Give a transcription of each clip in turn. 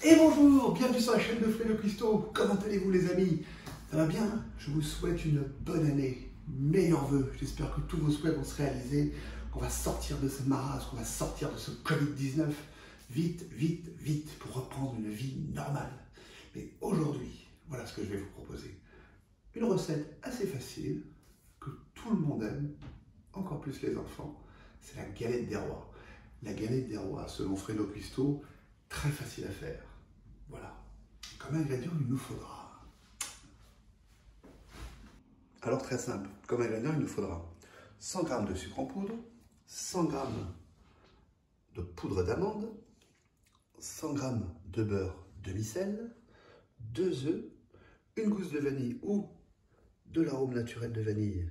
Et bonjour, bienvenue sur la chaîne de Fredo Cuisto. Comment allez-vous les amis? Ça va bien? Je vous souhaite une bonne année, meilleurs vœux. J'espère que tous vos souhaits vont se réaliser, qu'on va sortir de ce marasme, qu'on va sortir de ce Covid-19 vite, vite, vite pour reprendre une vie normale. Mais aujourd'hui, voilà ce que je vais vous proposer. Une recette assez facile, que tout le monde aime, encore plus les enfants, c'est la galette des rois. La galette des rois, selon Fredo Cuisto, très facile à faire. Voilà. Comme ingrédient, il nous faudra. Alors très simple. Comme ingrédient, il nous faudra 100 g de sucre en poudre, 100 g de poudre d'amande, 100 g de beurre demi-sel, 2 œufs, une gousse de vanille ou de l'arôme naturel de vanille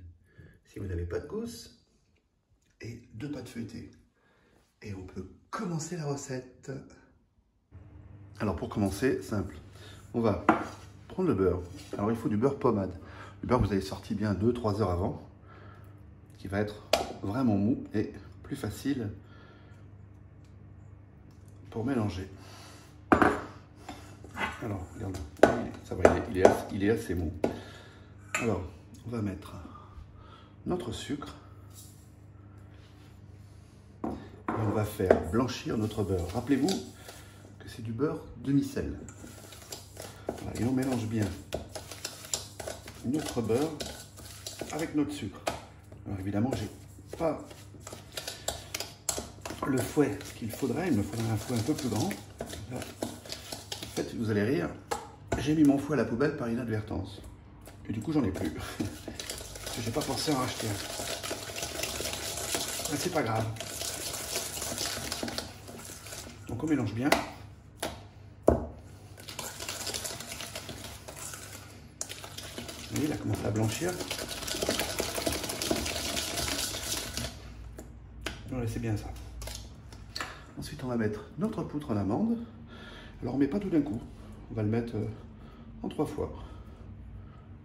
si vous n'avez pas de gousse, et 2 pâtes feuilletées. Et on peut commencer la recette. Alors pour commencer, simple, on va prendre le beurre. Alors il faut du beurre pommade. Le beurre que vous avez sorti bien 2-3 heures avant, qui va être vraiment mou et plus facile pour mélanger. Alors regardez, ça va, il est assez mou. Alors on va mettre notre sucre et on va faire blanchir notre beurre. Rappelez-vous que c'est du beurre demi-sel. Voilà, et on mélange bien notre beurre avec notre sucre. Alors évidemment, j'ai pas le fouet qu'il faudrait. Il me faudrait un fouet un peu plus grand. Là, en fait, vous allez rire, j'ai mis mon fouet à la poubelle par inadvertance. Et du coup, j'en ai plus. Parce que j'ai pas pensé en racheter un. Mais c'est pas grave. Donc on mélange bien. Vous voyez, il a commencé à blanchir. On laisse bien ça. Ensuite, on va mettre notre poudre d'amande. Alors, on ne met pas tout d'un coup. On va le mettre en 3 fois.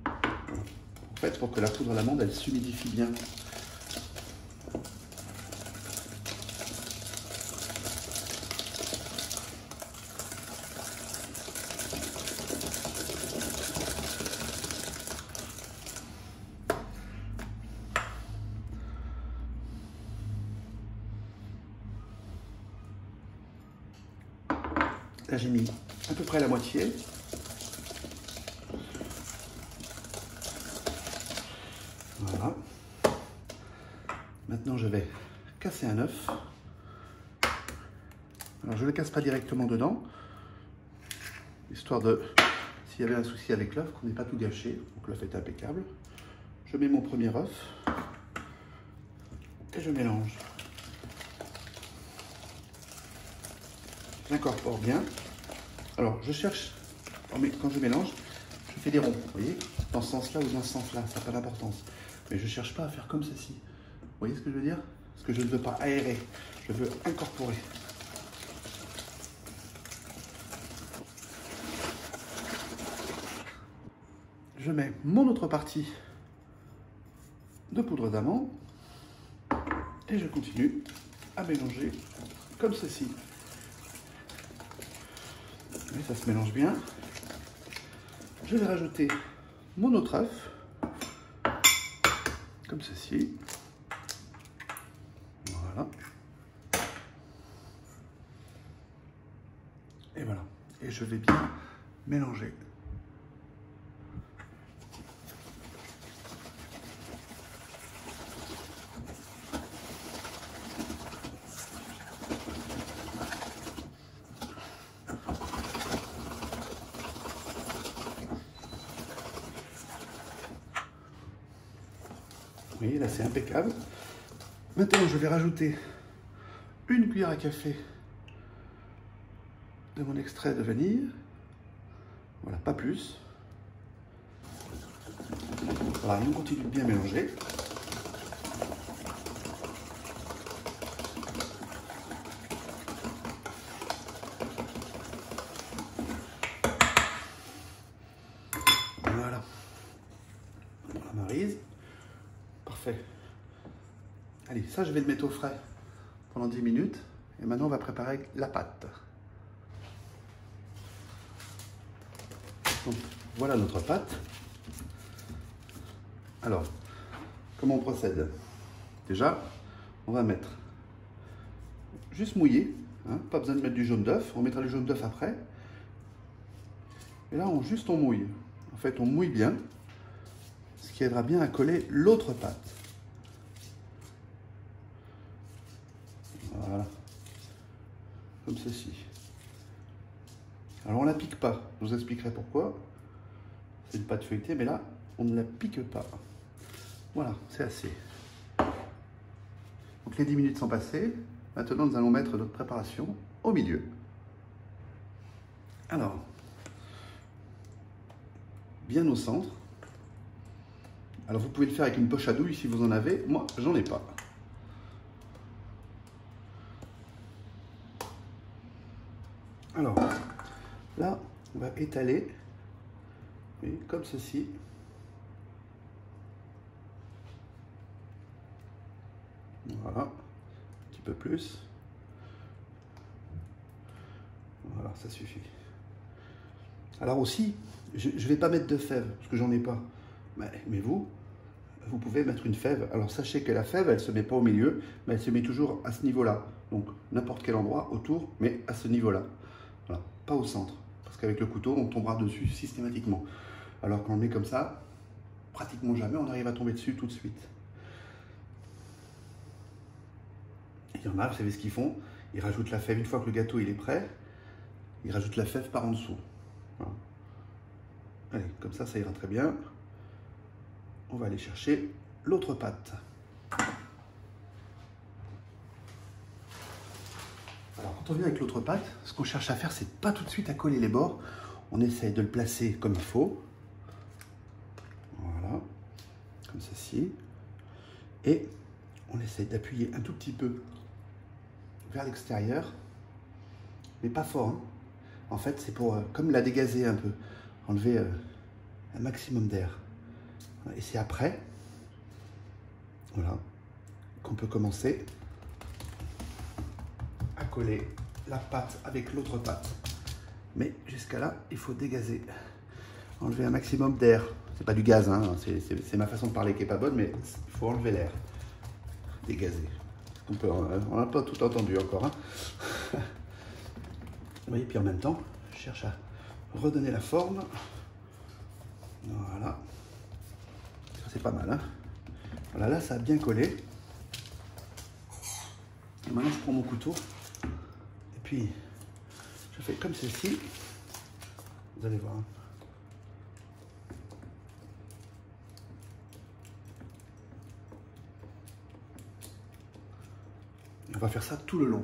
En fait, pour que la poudre d'amande, elle s'humidifie bien. Là, j'ai mis à peu près la moitié. Voilà. Maintenant, je vais casser un œuf. Alors, je ne le casse pas directement dedans, histoire de, s'il y avait un souci avec l'œuf, qu'on n'ait pas tout gâché. Donc, l'œuf est impeccable. Je mets mon premier œuf et je mélange. J'incorpore bien. Alors, je cherche, quand je mélange, je fais des ronds, vous voyez, dans ce sens-là ou dans ce sens-là, ça n'a pas d'importance. Mais je ne cherche pas à faire comme ceci. Vous voyez ce que je veux dire? Parce que je ne veux pas aérer, je veux incorporer. Je mets mon autre partie de poudre d'amande et je continue à mélanger comme ceci. Et ça se mélange bien. Je vais rajouter mon autre œuf, comme ceci. Voilà. Et voilà. Et je vais bien mélanger. Vous voyez, là c'est impeccable. Maintenant, je vais rajouter une cuillère à café de mon extrait de vanille. Voilà, pas plus. Voilà, et on continue de bien mélanger. Voilà. On la marise. Parfait. Allez, ça je vais le mettre au frais pendant 10 minutes. Et maintenant on va préparer la pâte. Donc, voilà notre pâte. Alors, comment on procède? Déjà, on va mettre juste mouillé, hein, pas besoin de mettre du jaune d'œuf, on mettra le jaune d'œuf après. Et là, on mouille. En fait, on mouille bien, ce qui aidera bien à coller l'autre pâte. Voilà, comme ceci. Alors, on ne la pique pas, je vous expliquerai pourquoi. C'est une pâte feuilletée, mais là, on ne la pique pas. Voilà, c'est assez. Donc, les 10 minutes sont passées. Maintenant, nous allons mettre notre préparation au milieu. Alors, bien au centre. Alors, vous pouvez le faire avec une poche à douille si vous en avez. Moi, j'en ai pas. Alors, là, on va étaler, oui, comme ceci. Voilà, un petit peu plus. Voilà, ça suffit. Alors aussi, je ne vais pas mettre de fève, parce que j'en ai pas. Mais vous pouvez mettre une fève. Alors sachez que la fève, elle ne se met pas au milieu, mais elle se met toujours à ce niveau-là. Donc n'importe quel endroit autour, mais à ce niveau-là. Voilà, pas au centre. Parce qu'avec le couteau, on tombera dessus systématiquement. Alors quand on le met comme ça, pratiquement jamais on arrive à tomber dessus tout de suite. Il y en a, vous savez ce qu'ils font? Ils rajoutent la fève, une fois que le gâteau il est prêt, ils rajoutent la fève par en dessous. Voilà. Allez, comme ça ira très bien. On va aller chercher l'autre pâte. Alors, quand on vient avec l'autre pâte, ce qu'on cherche à faire, c'est pas tout de suite à coller les bords. On essaye de le placer comme il faut. Voilà, comme ceci. Et on essaye d'appuyer un tout petit peu vers l'extérieur, mais pas fort, hein. En fait, c'est pour comme la dégazer un peu, enlever un maximum d'air. Et c'est après, voilà, qu'on peut commencer à coller la pâte avec l'autre pâte. Mais jusqu'à là, il faut dégazer, enlever un maximum d'air. C'est pas du gaz, hein, c'est ma façon de parler qui est pas bonne, mais il faut enlever l'air, dégazer. On n'a pas tout entendu encore, hein. Oui, puis en même temps, je cherche à redonner la forme. Voilà. Ça, c'est pas mal, hein. Voilà, là, ça a bien collé. Et maintenant, je prends mon couteau. Et puis, je fais comme ceci. Vous allez voir. On va faire ça tout le long.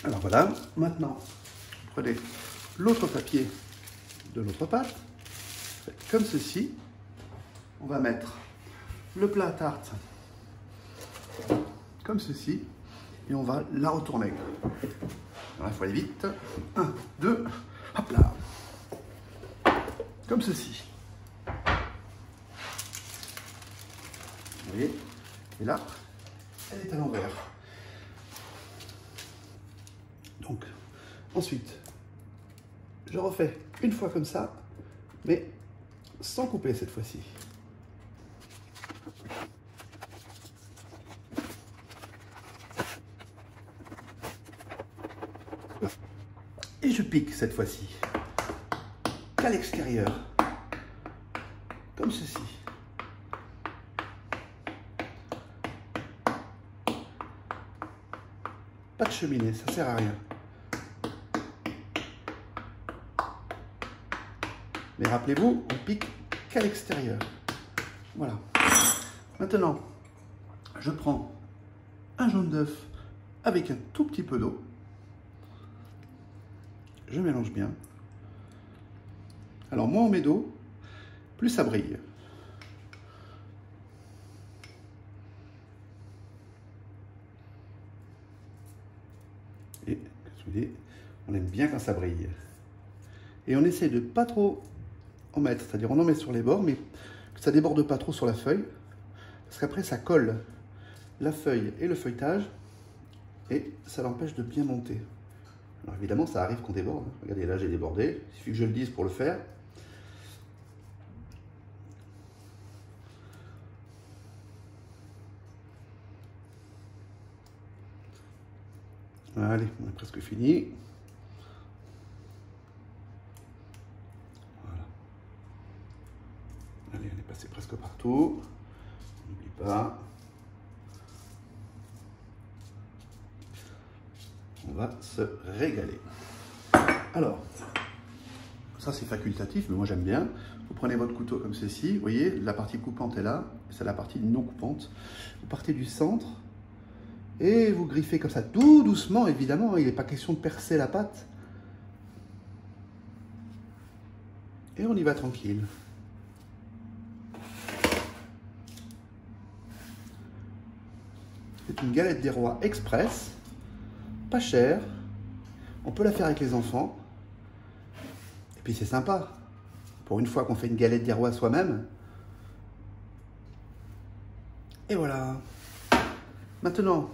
Alors voilà, maintenant, prenez l'autre papier de l'autre pâte, comme ceci. On va mettre le plat à tarte comme ceci et on va la retourner. Alors, il faut aller vite. 1, 2, hop là. Comme ceci. Vous voyez? Et là, elle est à l'envers. Donc, ensuite, je refais une fois comme ça, mais sans couper cette fois-ci. Et je pique cette fois-ci, qu'à l'extérieur, comme ceci. Pas de cheminée, ça sert à rien. Mais rappelez-vous, on pique qu'à l'extérieur. Voilà. Maintenant, je prends un jaune d'œuf avec un tout petit peu d'eau. Je mélange bien. Alors, moins on met d'eau, plus ça brille. Et, je vous dis, on aime bien quand ça brille. Et on essaie de pas trop en mettre, c'est-à-dire on en met sur les bords, mais que ça déborde pas trop sur la feuille, parce qu'après ça colle la feuille et le feuilletage, et ça l'empêche de bien monter. Alors évidemment, ça arrive qu'on déborde. Regardez, là j'ai débordé, il suffit que je le dise pour le faire. Allez, on est presque fini. Voilà. Allez, on est passé presque partout. N'oublie pas. On va se régaler. Alors, ça c'est facultatif, mais moi j'aime bien. Vous prenez votre couteau comme ceci, vous voyez, la partie coupante est là, c'est la partie non coupante. Vous partez du centre et vous griffez comme ça, tout doucement, évidemment, il n'est pas question de percer la pâte. Et on y va tranquille. C'est une galette des rois express, pas chère. On peut la faire avec les enfants. Et puis c'est sympa. Pour une fois qu'on fait une galette des rois soi-même. Et voilà. Maintenant,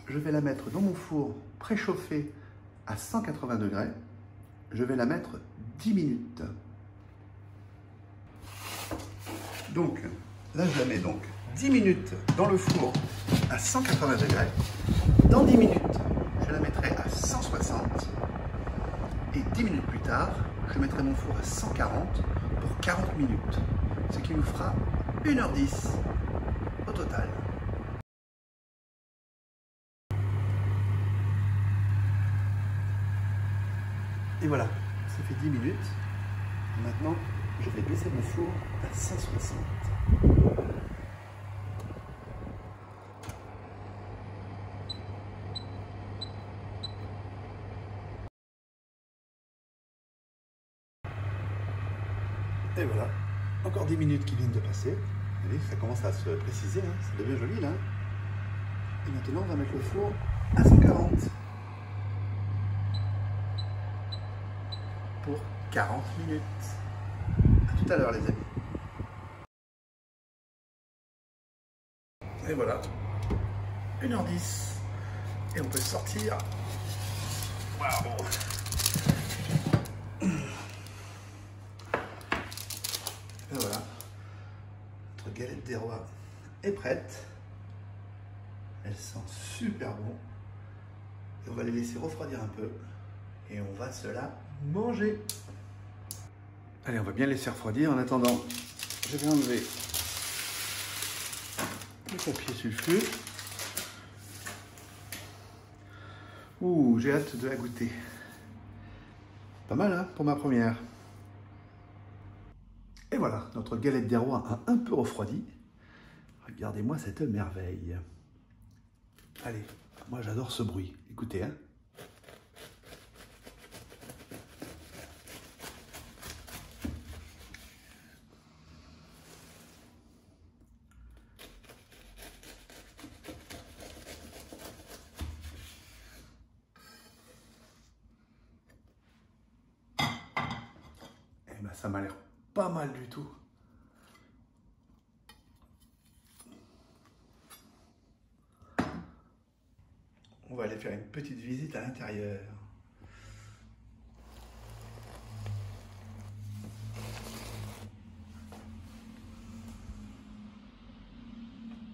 je vais la mettre dans mon four préchauffé à 180 degrés. Je vais la mettre 10 minutes. Donc, là je la mets donc 10 minutes dans le four à 180 degrés. Dans 10 minutes, je la mettrai à 160. Et 10 minutes plus tard, je mettrai mon four à 140 pour 40 minutes. Ce qui nous fera 1h10 au total. Et voilà, ça fait 10 minutes. Maintenant, je vais baisser mon four à 160. Et voilà, encore 10 minutes qui viennent de passer. Vous voyez, ça commence à se préciser, hein. Ça devient joli là. Et maintenant, on va mettre le four à 140. Pour 40 minutes. À tout à l'heure les amis. Et voilà, 1h10. Et on peut sortir. Waouh! Et voilà, notre galette des rois est prête. Elle sent super bon. Et on va les laisser refroidir un peu. Et on va se la manger. Allez, on va bien laisser refroidir. En attendant, je vais enlever le papier sulfure. Ouh, j'ai hâte de la goûter. Pas mal, hein, pour ma première. Et voilà, notre galette des rois a un peu refroidi. Regardez-moi cette merveille. Allez, moi j'adore ce bruit. Écoutez, hein. Eh ben, ça m'a l'air pas mal du tout. On va aller faire une petite visite à l'intérieur.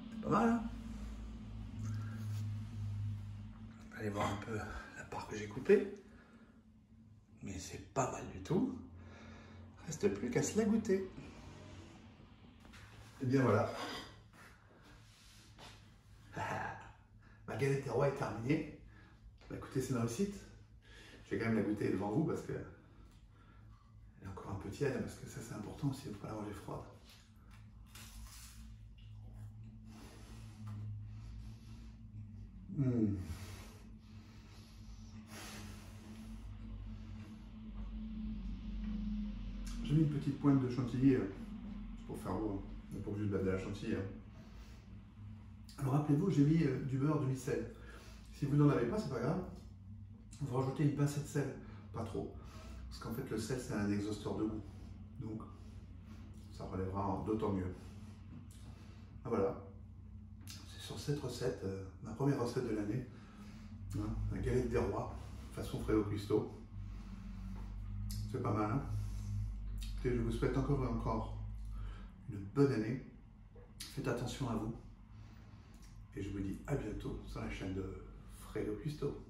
C'est pas mal, hein? On va aller voir un peu la part que j'ai coupée. Mais c'est pas mal du tout. Reste plus qu'à se la goûter. Et bien voilà. Ma galette des rois est terminée. Bah, écoutez, c'est une réussite. Je vais quand même la goûter devant vous parce que elle est encore un peu tiède, parce que ça c'est important aussi, il ne faut pas la manger froide. J'ai mis une petite pointe de chantilly, c'est pour faire beau, on n'est pas obligé de mettre de la chantilly. Alors rappelez-vous, j'ai mis du beurre demi-sel. Si vous n'en avez pas, c'est pas grave. Vous rajoutez une pincée de sel, pas trop. Parce qu'en fait, le sel, c'est un exhausteur de goût. Donc, ça relèvera d'autant mieux. Ah, voilà, c'est sur cette recette, ma première recette de l'année, hein, la galette des rois, façon Fredo Cuisto. C'est pas mal, hein? Et je vous souhaite encore une bonne année. Faites attention à vous. Et je vous dis à bientôt sur la chaîne de Fredo Cuisto.